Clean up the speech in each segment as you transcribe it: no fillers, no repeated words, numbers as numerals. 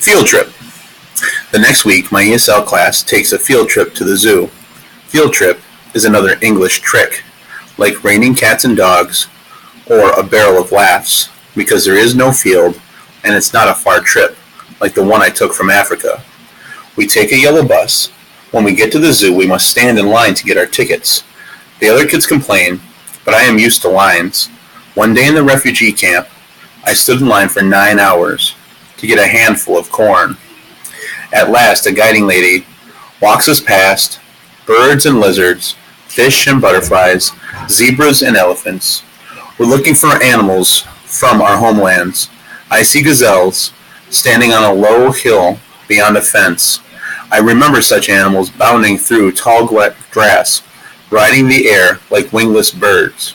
Field trip. The next week, my ESL class takes a field trip to the zoo. Field trip is another English trick, like raining cats and dogs or a barrel of laughs, because there is no field and it's not a far trip, like the one I took from Africa. We take a yellow bus. When we get to the zoo, we must stand in line to get our tickets. The other kids complain, but I am used to lines. One day in the refugee camp, I stood in line for 9 hours to get a handful of corn. At last, a guiding lady walks us past birds and lizards, fish and butterflies, zebras and elephants. We're looking for animals from our homelands. I see gazelles standing on a low hill beyond a fence. I remember such animals bounding through tall grass, riding the air like wingless birds.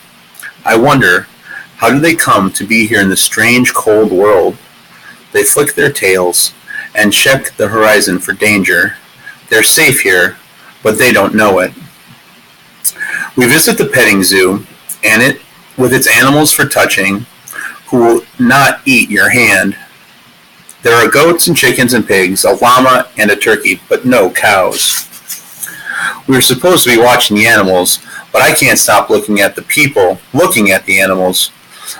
I wonder, how do they come to be here in this strange, cold world? They flick their tails and check the horizon for danger. They're safe here, but they don't know it. We visit the petting zoo, and it, with its animals for touching, who will not eat your hand. There are goats and chickens and pigs, a llama and a turkey, but no cows. We are supposed to be watching the animals, but I can't stop looking at the people looking at the animals.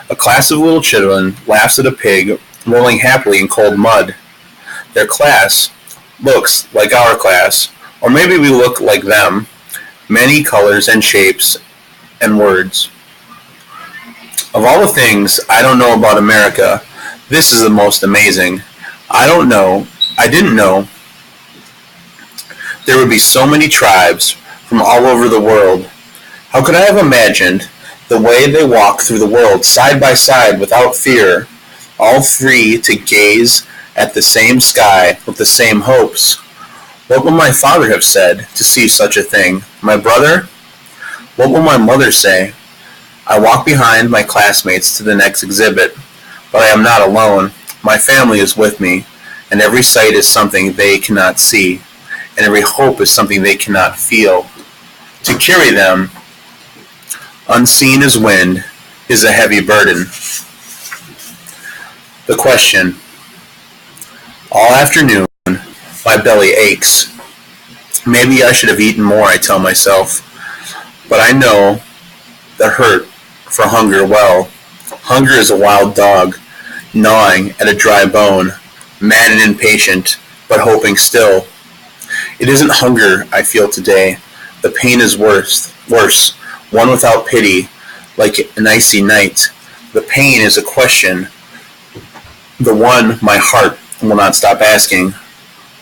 A class of little children laughs at a pig rolling happily in cold mud. Their class looks like our class, or maybe we look like them, many colors and shapes and words. Of all the things I don't know about America, this is the most amazing. I didn't know there would be so many tribes from all over the world. How could I have imagined the way they walk through the world side by side without fear, all free to gaze at the same sky with the same hopes? What would my father have said to see such a thing? My brother? What will my mother say? I walk behind my classmates to the next exhibit, but I am not alone. My family is with me, and every sight is something they cannot see, and every hope is something they cannot feel. To carry them, unseen as wind, is a heavy burden. The question. All afternoon, my belly aches. Maybe I should have eaten more, I tell myself, but I know the hurt for hunger well. Hunger is a wild dog, gnawing at a dry bone, mad and impatient, but hoping still. It isn't hunger I feel today. The pain is worse, one without pity, like an icy night. The pain is a question, the one my heart will not stop asking.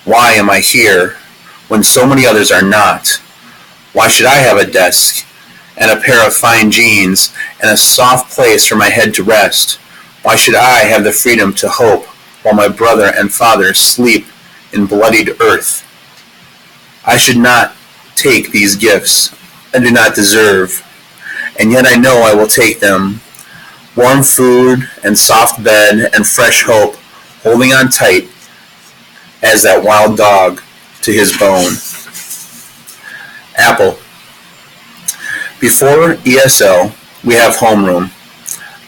Why am I here when so many others are not? Why should I have a desk and a pair of fine jeans and a soft place for my head to rest? Why should I have the freedom to hope while my brother and father sleep in bloodied earth? I should not take these gifts I do not deserve, and yet I know I will take them. Warm food and soft bed and fresh hope, holding on tight as that wild dog to his bone. Apple. Before ESL, we have homeroom.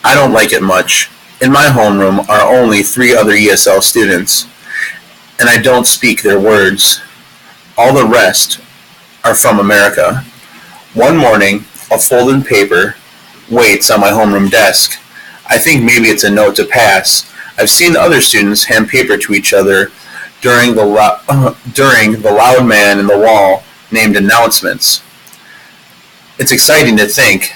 I don't like it much. In my homeroom are only 3 other ESL students, and I don't speak their words. All the rest are from America. One morning, a folded paper waits on my homeroom desk. I think maybe it's a note to pass. I've seen other students hand paper to each other during the loud man in the wall named announcements. It's exciting to think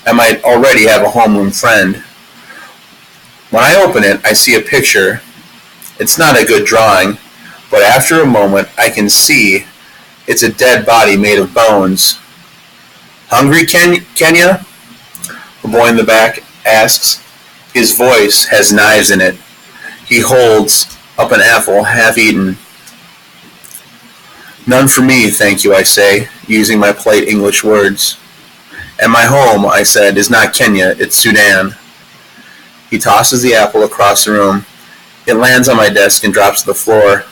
I might already have a homeroom friend. When I open it, I see a picture. It's not a good drawing, but after a moment, I can see it's a dead body made of bones. Hungry, Kenya? The boy in the back asks. His voice has knives in it. He holds up an apple half-eaten. None for me, thank you, I say, using my polite English words. And my home, I said, is not Kenya, it's Sudan. He tosses the apple across the room. It lands on my desk and drops to the floor.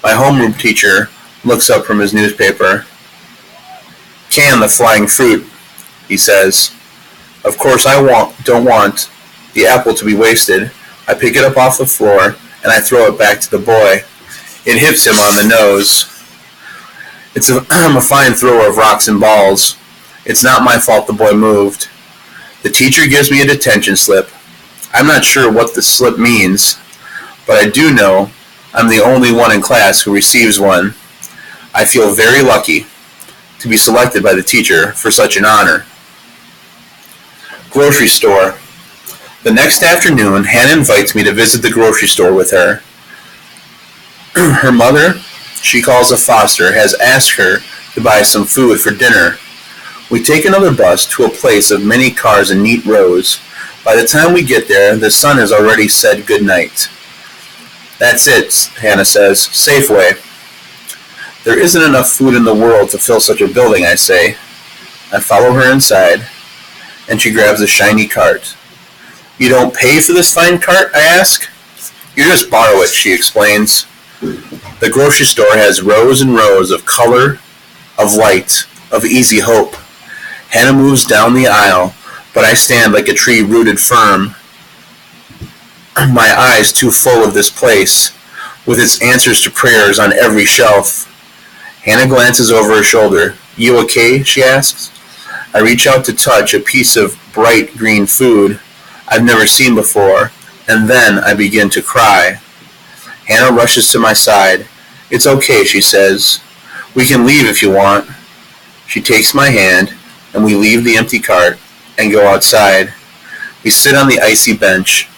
My homeroom teacher looks up from his newspaper. Can the flying fruit, he says. Of course I don't want the apple to be wasted. I pick it up off the floor and I throw it back to the boy. It hits him on the nose. I'm a fine thrower of rocks and balls. It's not my fault the boy moved. The teacher gives me a detention slip. I'm not sure what the slip means, but I do know I'm the only one in class who receives one. I feel very lucky to be selected by the teacher for such an honor. Grocery store. The next afternoon, Hannah invites me to visit the grocery store with her. Her mother, she calls a Foster, has asked her to buy some food for dinner. We take another bus to a place of many cars in neat rows. By the time we get there, the sun has already said good night. That's it, Hannah says. Safeway. There isn't enough food in the world to fill such a building, I say. I follow her inside, and she grabs a shiny cart. You don't pay for this fine cart, I ask. You just borrow it, she explains. The grocery store has rows and rows of color, of light, of easy hope. Hannah moves down the aisle, but I stand like a tree rooted firm, my eyes too full of this place, with its answers to prayers on every shelf. Hannah glances over her shoulder. You okay? She asks. I reach out to touch a piece of bright green food I've never seen before, and then I begin to cry. Hannah rushes to my side. It's okay, she says. We can leave if you want. She takes my hand, and we leave the empty cart and go outside. We sit on the icy bench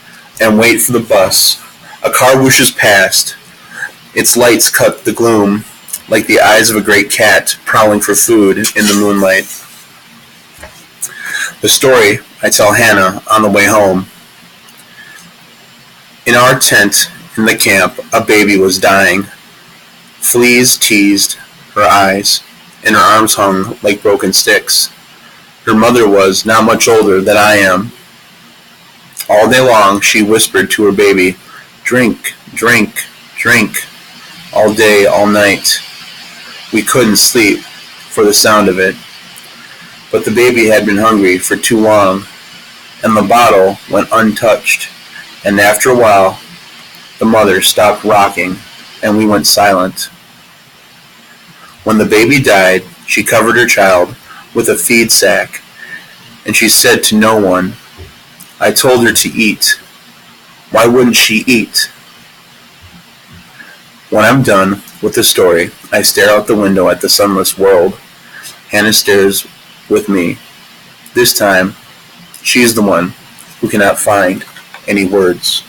and wait for the bus. A car whooshes past. Its lights cut the gloom like the eyes of a great cat prowling for food in the moonlight. The story I tell Hannah on the way home. In our tent in the camp, a baby was dying. Fleas teased her eyes, and her arms hung like broken sticks. Her mother was not much older than I am. All day long she whispered to her baby, drink, drink, drink, all day, all night. We couldn't sleep for the sound of it. But the baby had been hungry for too long, and the bottle went untouched, and after a while, the mother stopped rocking, and we went silent. When the baby died, she covered her child with a feed sack, and she said to no one, I told her to eat. Why wouldn't she eat? When I'm done with the story, I stare out the window at the sunless world. Hannah stares with me. This time, she is the one who cannot find any words.